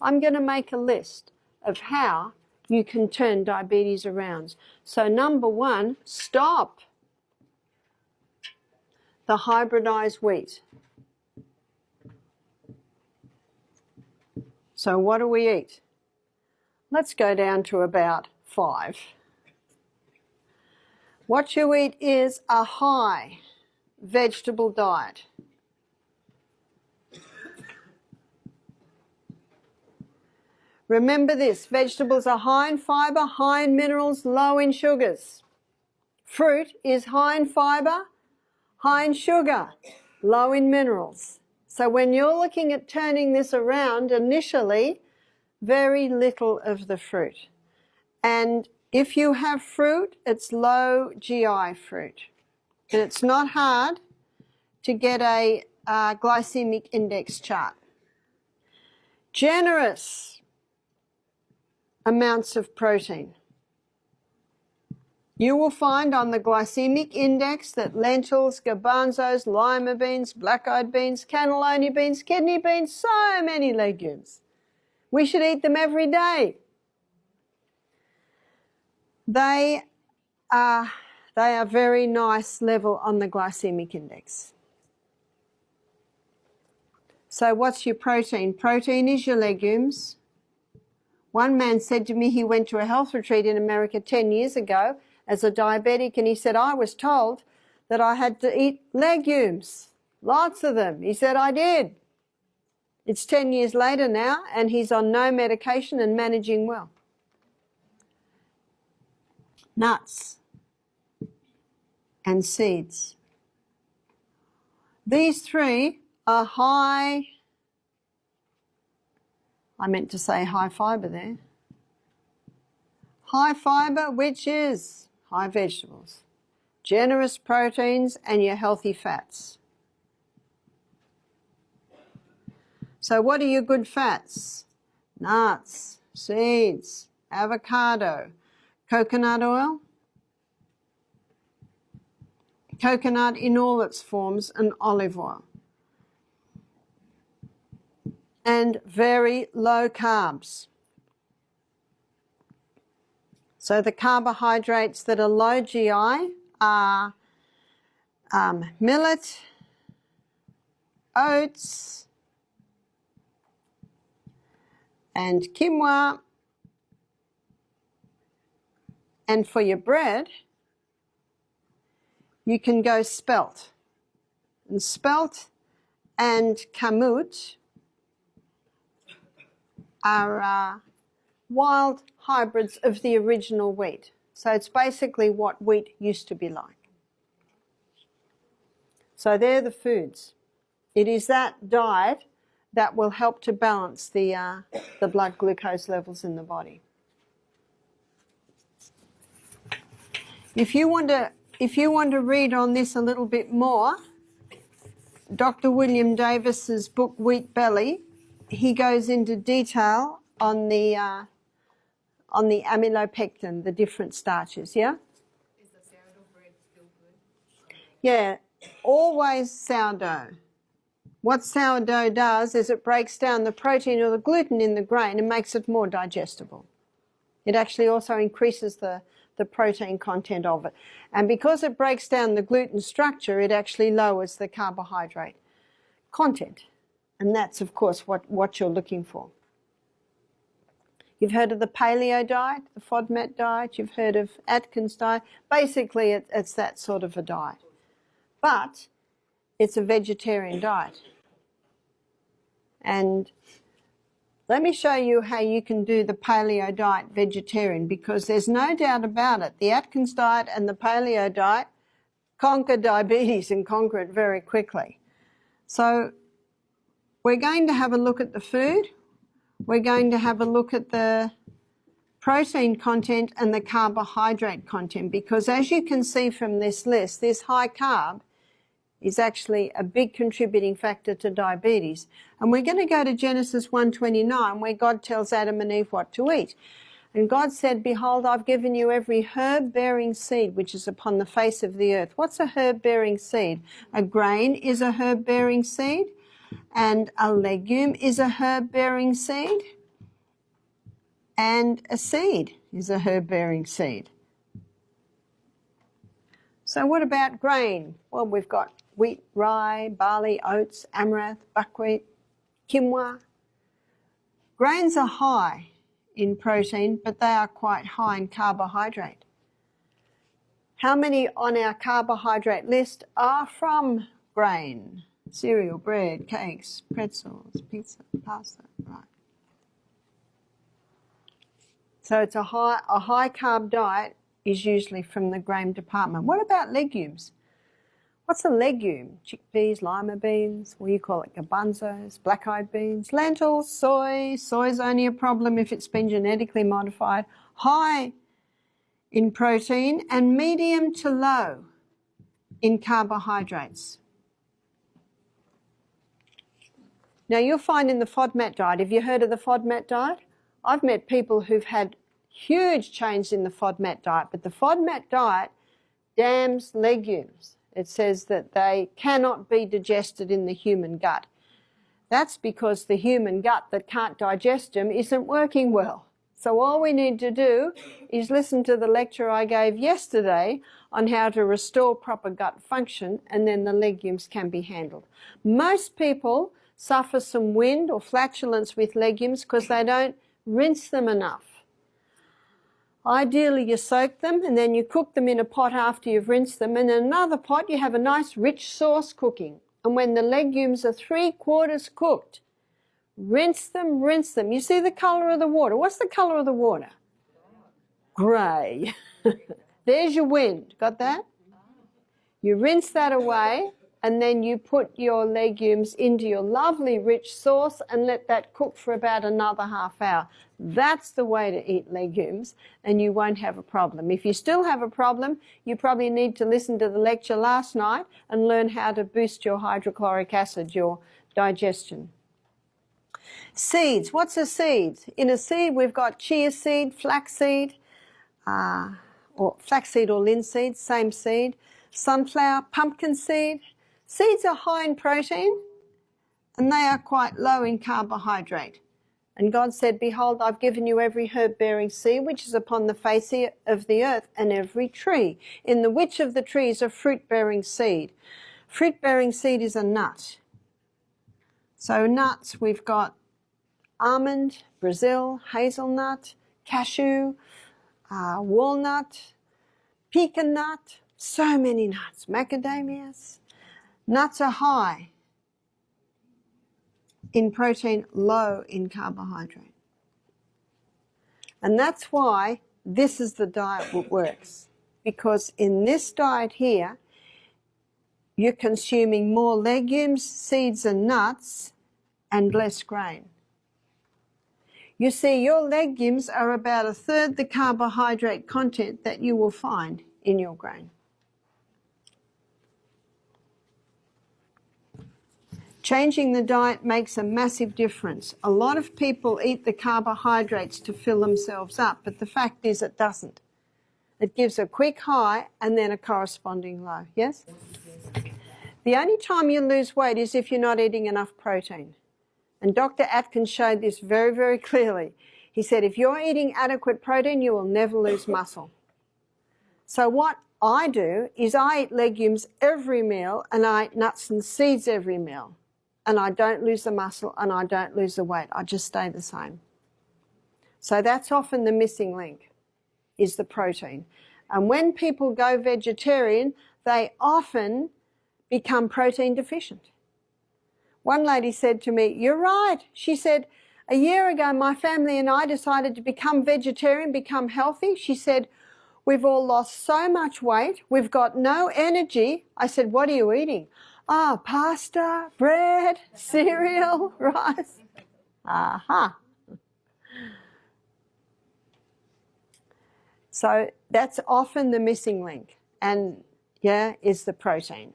I'm going to make a list of how you can turn diabetes around. So number one, stop the hybridized wheat. So what do we eat? Let's go down to about 5. What you eat is a high vegetable diet. Remember this, vegetables are high in fibre, high in minerals, low in sugars. Fruit is high in fibre, high in sugar, low in minerals. So when you're looking at turning this around, initially, very little of the fruit. And if you have fruit, it's low GI fruit. And it's not hard to get a glycemic index chart. Generous amounts of protein. You will find on the glycemic index that lentils, garbanzos, lima beans, black-eyed beans, cannellini beans, kidney beans, so many legumes. We should eat them every day. They are very nice level on the glycemic index. So what's your protein? Protein is your legumes. One man said to me he went to a health retreat in America 10 years ago as a diabetic, and he said, I was told that I had to eat legumes, lots of them. He said, I did. It's 10 years later now, and he's on no medication and managing well. Nuts and seeds. These 3 are high, I meant to say high fibre there. High fibre, which is high vegetables, generous proteins, and your healthy fats. So what are your good fats? Nuts, seeds, avocado, coconut oil, coconut in all its forms, and olive oil. And very low carbs. So the carbohydrates that are low GI are millet, oats, and quinoa. And for your bread, you can go spelt. And spelt and kamut are wild hybrids of the original wheat. So it's basically what wheat used to be like. So they're the foods. It is that diet that will help to balance the blood glucose levels in the body. If you want to read on this a little bit more, Dr. William Davis's book Wheat Belly, he goes into detail on the amylopectin, the different starches, yeah? Is the sourdough bread still good? Yeah, always sourdough. What sourdough does is it breaks down the protein or the gluten in the grain and makes it more digestible. It actually also increases the protein content of it. And because it breaks down the gluten structure, it actually lowers the carbohydrate content. And that's, of course, what you're looking for. You've heard of the paleo diet, the FODMAP diet, you've heard of Atkins diet. Basically, it's that sort of a diet. But it's a vegetarian diet. And let me show you how you can do the paleo diet vegetarian, because there's no doubt about it. The Atkins diet and the paleo diet conquer diabetes and conquer it very quickly. So we're going to have a look at the food. We're going to have a look at the protein content and the carbohydrate content, because as you can see from this list, this high carb is actually a big contributing factor to diabetes. And we're going to go to Genesis 1:29, where God tells Adam and Eve what to eat. And God said, behold, I've given you every herb-bearing seed which is upon the face of the earth. What's a herb-bearing seed? A grain is a herb-bearing seed, and a legume is a herb-bearing seed. And a seed is a herb-bearing seed. So what about grain? Well, we've got wheat, rye, barley, oats, amaranth, buckwheat, quinoa. Grains are high in protein, but they are quite high in carbohydrate. How many on our carbohydrate list are from grain? Cereal, bread, cakes, pretzels, pizza, pasta, right. So it's a high carb diet is usually from the grain department. What about legumes? What's a legume? Chickpeas, lima beans, what do you call it? Garbanzos, black-eyed beans, lentils, soy. Soy's only a problem if it's been genetically modified. High in protein and medium to low in carbohydrates. Now you'll find in the FODMAP diet, have you heard of the FODMAP diet? I've met people who've had huge change in the FODMAP diet, but the FODMAP diet damns legumes. It says that they cannot be digested in the human gut. That's because the human gut that can't digest them isn't working well. So all we need to do is listen to the lecture I gave yesterday on how to restore proper gut function, and then the legumes can be handled. Most people suffer some wind or flatulence with legumes because they don't rinse them enough. Ideally, you soak them and then you cook them in a pot after you've rinsed them, and in another pot you have a nice rich sauce cooking. And when the legumes are 3/4 cooked, rinse them, rinse them. You see the colour of the water. What's the colour of the water? Grey. There's your wind. Got that? You rinse that away, and then you put your legumes into your lovely rich sauce and let that cook for about another half hour. That's the way to eat legumes, and you won't have a problem. If you still have a problem, you probably need to listen to the lecture last night and learn how to boost your hydrochloric acid, your digestion. Seeds. What's a seed? In a seed, we've got chia seed, flaxseed, or flaxseed or linseed, same seed, sunflower, pumpkin seed. Seeds are high in protein and they are quite low in carbohydrate. And God said, behold, I've given you every herb-bearing seed which is upon the face of the earth, and every tree, in the which of the trees a fruit-bearing seed. Fruit-bearing seed is a nut. So nuts, we've got almond, Brazil, hazelnut, cashew, walnut, pecan nut, so many nuts, macadamias. Nuts are high in protein, low in carbohydrate. And that's why this is the diet that works. Because in this diet here, you're consuming more legumes, seeds and nuts and less grain. You see, your legumes are about 1/3 the carbohydrate content that you will find in your grain. Changing the diet makes a massive difference. A lot of people eat the carbohydrates to fill themselves up, but the fact is it doesn't. It gives a quick high and then a corresponding low, yes? The only time you lose weight is if you're not eating enough protein. And Dr. Atkins showed this very, very clearly. He said, if you're eating adequate protein, you will never lose muscle. So what I do is I eat legumes every meal and I eat nuts and seeds every meal. And I don't lose the muscle and I don't lose the weight. I just stay the same. So that's often the missing link, is the protein. And when people go vegetarian, they often become protein deficient. One lady said to me, you're right. She said, a year ago, my family and I decided to become vegetarian, become healthy. She said, we've all lost so much weight. We've got no energy. I said, what are you eating? Ah, pasta, bread, cereal, rice. Aha. So that's often the missing link, and yeah, is the protein.